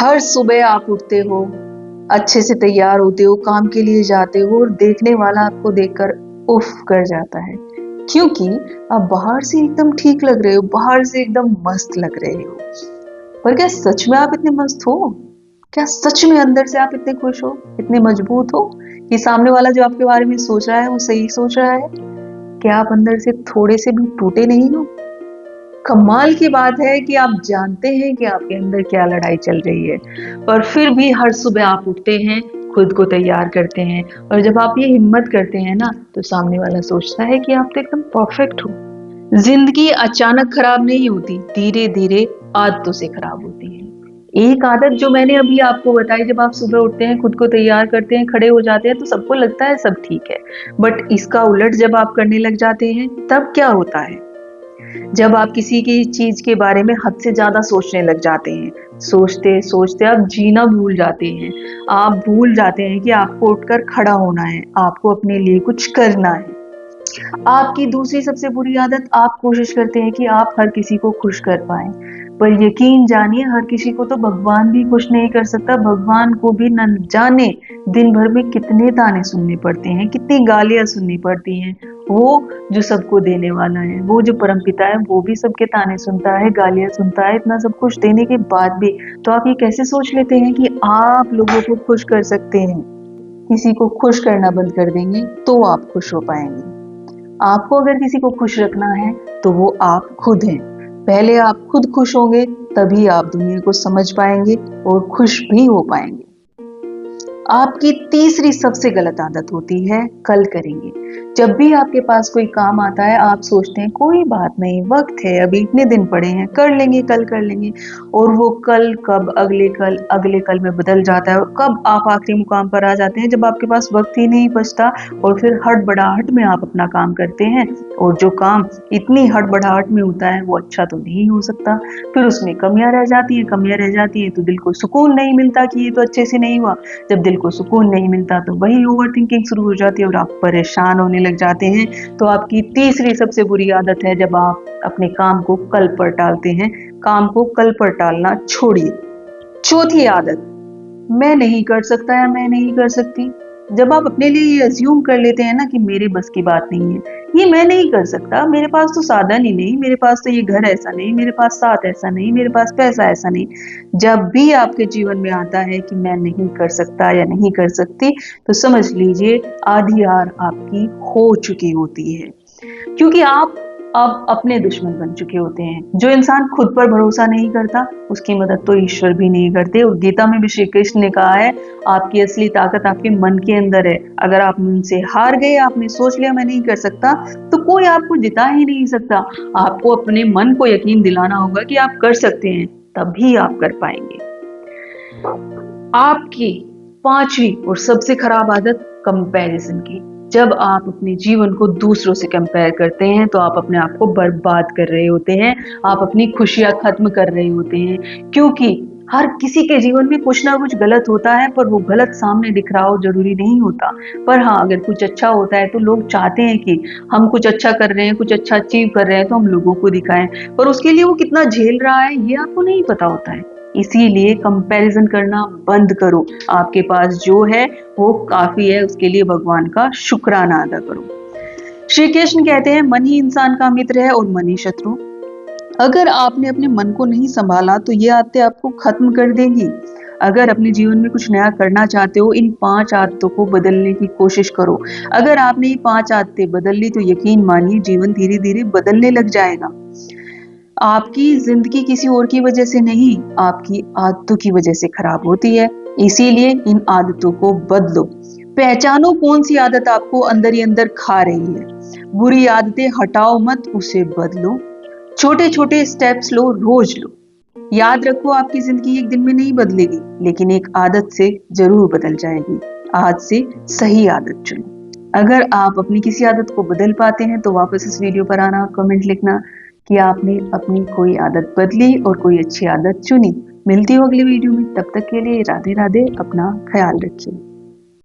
हर सुबह आप उठते हो, अच्छे से तैयार होते हो, काम के लिए जाते हो और देखने वाला आपको देखकर उफ कर जाता है। क्योंकि आप बाहर से एकदम ठीक लग रहे हो, बाहर से एकदम मस्त लग रहे हो। पर क्या सच में आप इतने मस्त हो? क्या सच में अंदर से आप इतने खुश हो, इतने मजबूत हो कि सामने वाला जो आपके बारे में सोच रहा है वो सही सोच रहा है? क्या आप अंदर से थोड़े से भी टूटे नहीं हो? कमाल की बात है कि आप जानते हैं कि आपके अंदर क्या लड़ाई चल रही है, पर फिर भी हर सुबह आप उठते हैं, खुद को तैयार करते हैं और जब आप ये हिम्मत करते हैं ना, तो सामने वाला सोचता है कि आप तो एकदम परफेक्ट हो। जिंदगी अचानक खराब नहीं होती, धीरे-धीरे आदतों से खराब होती है। एक आदत जो मैंने अभी आपको बताई, जब आप सुबह उठते हैं, खुद को तैयार करते हैं, खड़े हो जाते हैं, तो सबको लगता है सब ठीक है। बट इसका उलट जब आप करने लग जाते हैं, तब क्या होता है? जब आप किसी की चीज के बारे में हद से ज्यादा सोचने लग जाते हैं, सोचते सोचते आप जीना भूल जाते हैं। आप भूल जाते हैं कि आपको उठकर खड़ा होना है, आपको अपने लिए कुछ करना है। आपकी दूसरी सबसे बुरी आदत, आप कोशिश करते हैं कि आप हर किसी को खुश कर पाएं, पर यकीन जानिए हर किसी को तो भगवान भी खुश नहीं कर सकता। भगवान को भी न जाने दिन भर में कितने ताने सुनने पड़ते हैं, कितनी गालियां सुननी पड़ती हैं। वो जो सबको देने वाला है, वो जो परमपिता है, वो भी सबके ताने सुनता है, गालियां सुनता है, इतना सब कुछ देने के बाद भी। तो आप ये कैसे सोच लेते हैं कि आप लोगों को खुश कर सकते हैं? किसी को खुश करना बंद कर देंगे तो आप खुश हो पाएंगे। आपको अगर किसी को खुश रखना है तो वो आप खुद हैं। पहले आप खुद खुश होंगे, तभी आप दुनिया को समझ पाएंगे और खुश भी हो पाएंगे। आपकी तीसरी सबसे गलत आदत होती है कल करेंगे। जब भी आपके पास कोई काम आता है, आप सोचते हैं कोई बात नहीं, वक्त है, अभी इतने दिन पड़े हैं, कर लेंगे, कल कर लेंगे। और वो कल कब अगले कल में बदल जाता है और कब आप आखिरी मुकाम पर आ जाते हैं जब आपके पास वक्त ही नहीं बचता। और फिर हड़बड़ाहट में आप अपना काम करते हैं और जो काम इतनी हड़बड़ाहट में होता है वो अच्छा तो नहीं हो सकता। फिर उसमें कमियां रह जाती हैं, कमियां रह जाती हैं तो दिल को सुकून नहीं मिलता कि ये तो अच्छे से नहीं हुआ। जब दिल को सुकून नहीं मिलता तो वही ओवर थिंकिंग शुरू हो जाती है और आप परेशान होने लग जाते हैं। तो आपकी तीसरी सबसे बुरी आदत है जब आप अपने काम को कल पर टालते हैं। काम को कल पर टालना छोड़िए। चौथी आदत, मैं नहीं कर सकता या मैं नहीं कर सकती। जब आप अपने लिए ये अज्यूम कर लेते हैं ना कि मेरे बस की बात नहीं है, ये मैं नहीं कर सकता, मेरे पास तो साधन ही नहीं, मेरे पास तो ये घर ऐसा नहीं, मेरे पास साथ ऐसा नहीं, मेरे पास पैसा ऐसा नहीं। जब भी आपके जीवन में आता है कि मैं नहीं कर सकता या नहीं कर सकती, तो समझ लीजिए आधी हार आपकी हो चुकी होती है। क्योंकि आप अब अपने दुश्मन बन चुके होते हैं। जो इंसान खुद पर भरोसा नहीं करता, उसकी मदद तो ईश्वर भी नहीं करते। और गीता में भी श्री कृष्ण ने कहा है, आपकी असली ताकत आपके मन के अंदर है। अगर आप मन से हार गए, आपने सोच लिया मैं नहीं कर सकता, तो कोई आपको जिता ही नहीं सकता। आपको अपने मन को यकीन दिलाना होगा कि आप कर सकते हैं, तभी आप कर पाएंगे। आपकी पांचवी और सबसे खराब आदत, कंपैरिजन की। जब आप अपने जीवन को दूसरों से कंपेयर करते हैं तो आप अपने आप को बर्बाद कर रहे होते हैं, आप अपनी खुशियां खत्म कर रहे होते हैं। क्योंकि हर किसी के जीवन में कुछ ना कुछ गलत होता है, पर वो गलत सामने दिख रहा हो जरूरी नहीं होता। पर हाँ, अगर कुछ अच्छा होता है तो लोग चाहते हैं कि हम कुछ अच्छा कर रहे हैं, कुछ अच्छा अचीव कर रहे हैं तो हम लोगों को दिखाएं। पर उसके लिए वो कितना झेल रहा है ये आपको नहीं पता होता है। इसीलिए कंपैरिजन करना बंद करो। आपके पास जो है वो काफी है, उसके लिए भगवान का शुक्राना अदा करो। श्री कृष्ण कहते हैं, मन ही इंसान का मित्र है और मन ही शत्रु। अगर आपने अपने मन को नहीं संभाला तो ये आदतें आपको खत्म कर देंगी। अगर अपने जीवन में कुछ नया करना चाहते हो, इन 5 आदतों को बदलने की कोशिश करो। अगर आपने ये 5 आदतें बदल ली तो यकीन मानिए जीवन धीरे धीरे बदलने लग जाएगा। आपकी जिंदगी किसी और की वजह से नहीं, आपकी आदतों की वजह से खराब होती है। इसीलिए इन आदतों को बदलो। पहचानो कौन सी आदत आपको अंदर ही अंदर खा रही है। बुरी आदतें हटाओ मत, उसे बदलो। छोटे छोटे स्टेप्स लो, रोज लो। याद रखो, आपकी जिंदगी एक दिन में नहीं बदलेगी, लेकिन एक आदत से जरूर बदल जाएगी। आज से सही आदत चुनो। अगर आप अपनी किसी आदत को बदल पाते हैं तो वापस इस वीडियो पर आना, कमेंट लिखना कि आपने अपनी कोई आदत बदली और कोई अच्छी आदत चुनी। मिलती हूँ अगली वीडियो में, तब तक के लिए राधे राधे, अपना ख्याल रखिए।